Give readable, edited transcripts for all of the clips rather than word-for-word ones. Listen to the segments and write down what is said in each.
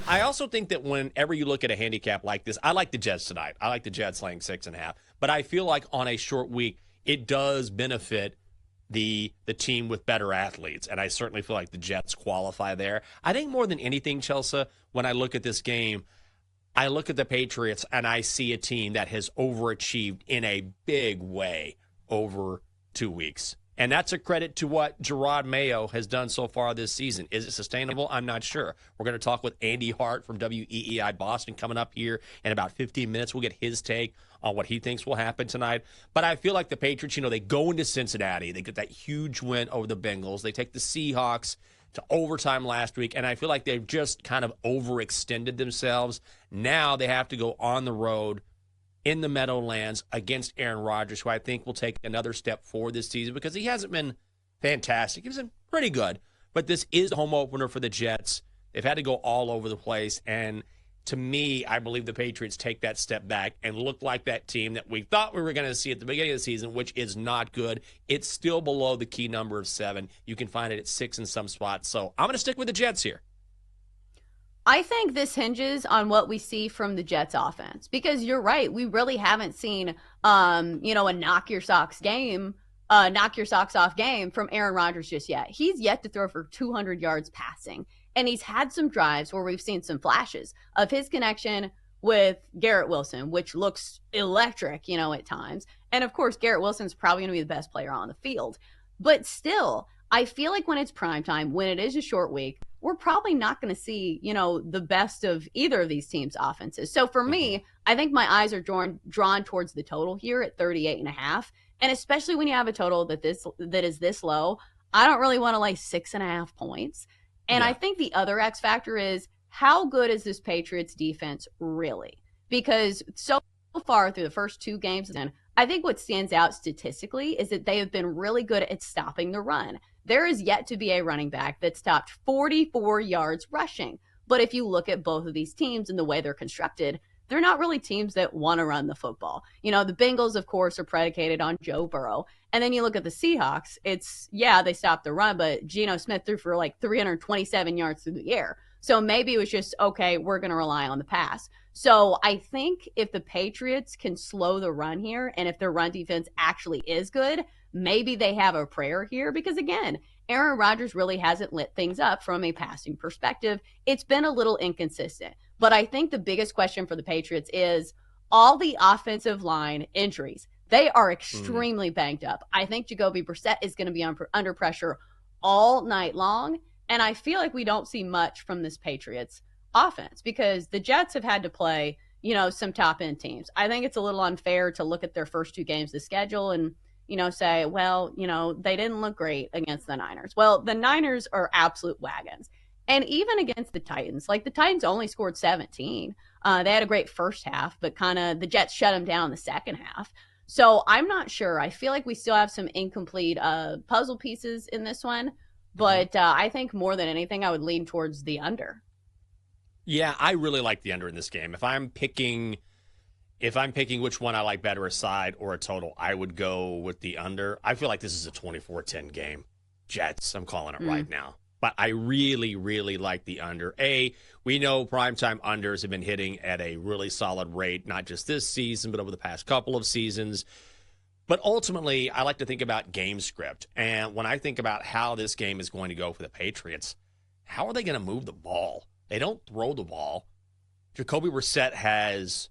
I also think that whenever you look at a handicap like this, I like the Jets tonight. I like the Jets laying 6.5. But I feel like on a short week, it does benefit the team with better athletes. And I certainly feel like the Jets qualify there. I think more than anything, Chelsea, when I look at this game, I look at the Patriots and I see a team that has overachieved in a big way over 2 weeks. And that's a credit to what Gerard Mayo has done so far this season. Is it sustainable? I'm not sure. We're going to talk with Andy Hart from WEEI Boston coming up here in about 15 minutes. We'll get his take on what he thinks will happen tonight. But I feel like the Patriots, they go into Cincinnati. They get that huge win over the Bengals. They take the Seahawks to overtime last week, and I feel like they've just kind of overextended themselves. Now they have to go on the road in the Meadowlands against Aaron Rodgers, who I think will take another step forward this season because he hasn't been fantastic. He's been pretty good, but this is the home opener for the Jets. They've had to go all over the place, and to me, I believe the Patriots take that step back and look like that team that we thought we were going to see at the beginning of the season, which is not good. It's still below the key number of 7. You can find it at 6 in some spots. So I'm going to stick with the Jets here. I think this hinges on what we see from the Jets offense, because you're right. We really haven't seen, a knock your socks off game from Aaron Rodgers just yet. He's yet to throw for 200 yards passing. And he's had some drives where we've seen some flashes of his connection with Garrett Wilson, which looks electric, at times. And of course, Garrett Wilson's probably going to be the best player on the field. But still, I feel like when it's primetime, when it is a short week, we're probably not going to see, the best of either of these teams' offenses. So for me, I think my eyes are drawn towards the total here at 38.5. And especially when you have a total that is this low, I don't really want to lay 6.5 points. And I think the other X factor is, how good is this Patriots defense really? Because so far through the first 2 games, I think what stands out statistically is that they have been really good at stopping the run. There is yet to be a running back that stopped 44 yards rushing. But if you look at both of these teams and the way they're constructed, they're not really teams that want to run the football. The Bengals, of course, are predicated on Joe Burrow. And then you look at the Seahawks, they stopped the run, but Geno Smith threw for like 327 yards through the air. So maybe it was just, okay, we're going to rely on the pass. So I think if the Patriots can slow the run here, and if their run defense actually is good, maybe they have a prayer here, because again, Aaron Rodgers really hasn't lit things up from a passing perspective. It's been a little inconsistent. But I think the biggest question for the Patriots is all the offensive line injuries. They are extremely banged up. I think Jacoby Brissett is going to be under pressure all night long. And I feel like we don't see much from this Patriots offense because the Jets have had to play, some top end teams. I think it's a little unfair to look at their first 2 games of the schedule and, say, well, they didn't look great against the Niners. Well, the Niners are absolute wagons. And even against the Titans, the Titans only scored 17. They had a great first half, but kind of the Jets shut them down in the second half. So I'm not sure. I feel like we still have some incomplete puzzle pieces in this one. But I think more than anything, I would lean towards the under. Yeah, I really like the under in this game. If I'm picking which one I like better, a side or a total, I would go with the under. I feel like this is a 24-10 game. Jets, I'm calling it right now. But I really, really like the under. We know primetime unders have been hitting at a really solid rate, not just this season, but over the past couple of seasons. But ultimately, I like to think about game script. And when I think about how this game is going to go for the Patriots, how are they going to move the ball? They don't throw the ball. Jacoby Brissett has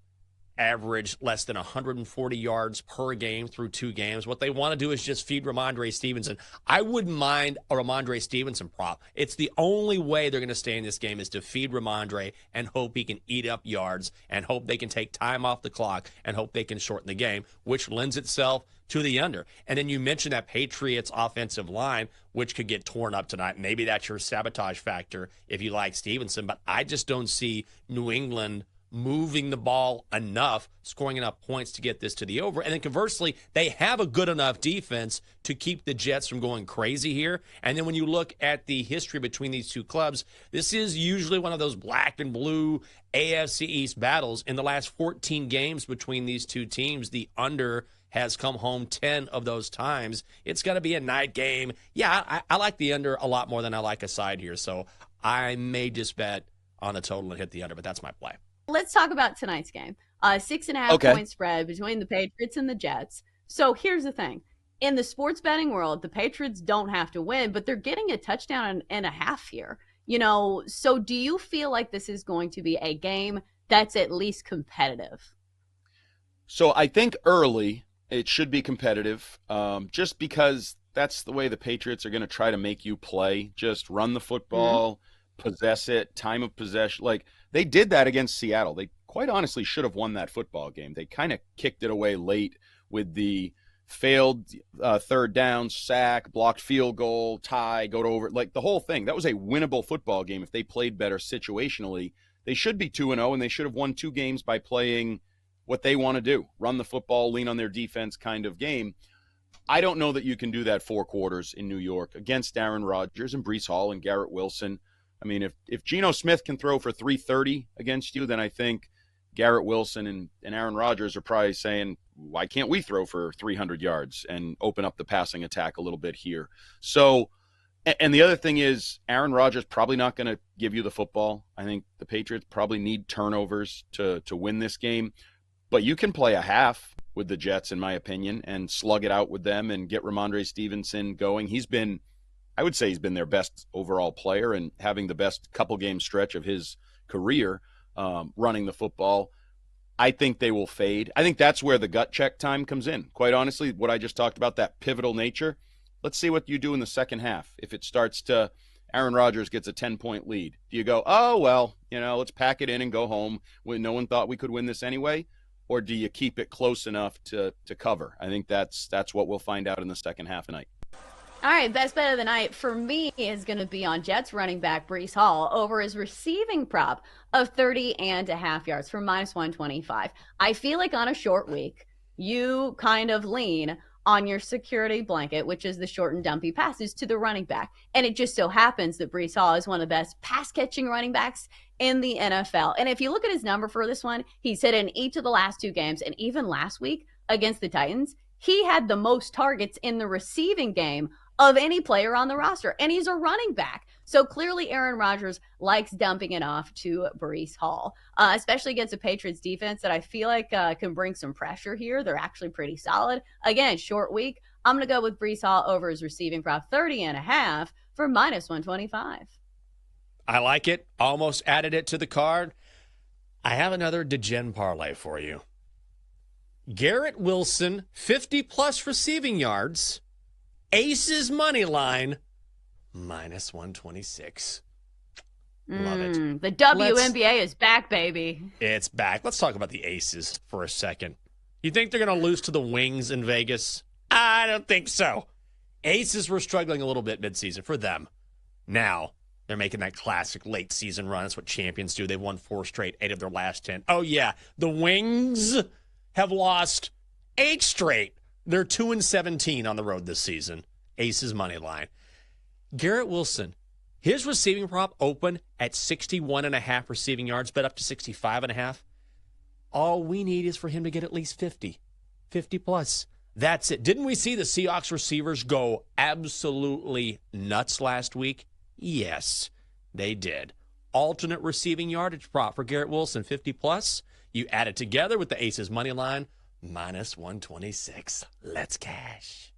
averaged less than 140 yards per game through 2 games. What they want to do is just feed Ramondre Stevenson. I wouldn't mind a Ramondre Stevenson prop. It's the only way they're going to stay in this game is to feed Ramondre and hope he can eat up yards and hope they can take time off the clock and hope they can shorten the game, which lends itself to the under. And then you mentioned that Patriots offensive line, which could get torn up tonight. Maybe that's your sabotage factor if you like Stevenson, but I just don't see New England moving the ball enough, scoring enough points to get this to the over. And then conversely, they have a good enough defense to keep the Jets from going crazy here. And then when you look at the history between these two clubs, this is usually one of those black and blue AFC East battles. In the last 14 games between these two teams, the under has come home 10 of those times. It's going to be a night game. Yeah, I like the under a lot more than I like a side here. So I may just bet on the total and hit the under, but that's my play. Let's talk about tonight's game. 6.5 point spread between the Patriots and the Jets. So here's the thing. In the sports betting world, the Patriots don't have to win, but they're getting a touchdown and a half here. So do you feel like this is going to be a game that's at least competitive? So I think early it should be competitive, just because that's the way the Patriots are going to try to make you play. Just run the football, possess it, time of possession. Like they did that against Seattle. They quite honestly should have won that football game. They kind of kicked it away late with the failed third down, sack, blocked field goal, tie, go to over, like the whole thing. That was a winnable football game if they played better situationally. They should be 2-0, and they should have won 2 games by playing what they want to do, run the football, lean on their defense kind of game. I don't know that you can do that 4 quarters in New York against Aaron Rodgers and Breece Hall and Garrett Wilson. I mean, if Geno Smith can throw for 330 against you, then I think Garrett Wilson and Aaron Rodgers are probably saying, why can't we throw for 300 yards and open up the passing attack a little bit here? So, and the other thing is Aaron Rodgers probably not going to give you the football. I think the Patriots probably need turnovers to win this game. But you can play a half with the Jets, in my opinion, and slug it out with them and get Ramondre Stevenson going. I would say he's been their best overall player and having the best couple game stretch of his career running the football. I think they will fade. I think that's where the gut check time comes in. Quite honestly, what I just talked about, that pivotal nature. Let's see what you do in the second half. If it starts to, Aaron Rodgers gets a 10-point lead. Do you go, oh, well, let's pack it in and go home when no one thought we could win this anyway? Or do you keep it close enough to cover? I think that's what we'll find out in the second half tonight. All right, best bet of the night for me is going to be on Jets running back Breece Hall over his receiving prop of 30.5 yards for -125. I feel like on a short week, you kind of lean on your security blanket, which is the short and dumpy passes to the running back. And it just so happens that Breece Hall is one of the best pass-catching running backs in the NFL. And if you look at his number for this one, he's hit in each of the last 2 games. And even last week against the Titans, he had the most targets in the receiving game of any player on the roster. And he's a running back. So clearly Aaron Rodgers likes dumping it off to Breece Hall, especially against a Patriots defense that I feel like can bring some pressure here. They're actually pretty solid. Again, short week. I'm going to go with Breece Hall over his receiving prop 30.5 for -125. I like it. Almost added it to the card. I have another DeGen parlay for you. Garrett Wilson, 50-plus receiving yards. Aces money line, -126. Love it. The WNBA is back, baby. It's back. Let's talk about the Aces for a second. You think they're going to lose to the Wings in Vegas? I don't think so. Aces were struggling a little bit midseason for them. Now, they're making that classic late season run. That's what champions do. They've won 4 straight, 8 of their last 10. Oh, yeah. The Wings have lost 8 straight. They're 2-17 on the road this season. Aces money line. Garrett Wilson, his receiving prop open at 61.5 receiving yards, bet up to 65.5. All we need is for him to get at least 50 plus. That's it. Didn't we see the Seahawks receivers go absolutely nuts last week? Yes, they did. Alternate receiving yardage prop for Garrett Wilson, 50 plus. You add it together with the Aces money line, -126. Let's cash.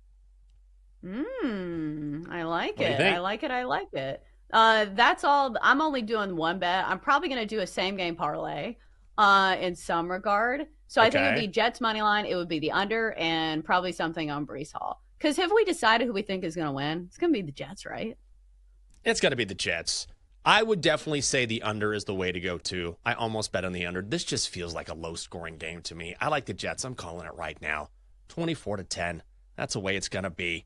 I like What do you it. think? I like it. I like it. That's all. I'm only doing one bet. I'm probably going to do a same game parlay in some regard. So I think it would Okay. be Jets money line. It would be the under and probably something on Breece Hall. Because have we decided who we think is going to win? It's going to be the Jets, right? It's got to be the Jets. I would definitely say the under is the way to go, too. I almost bet on the under. This just feels like a low-scoring game to me. I like the Jets. I'm calling it right now. 24-10. That's the way it's going to be.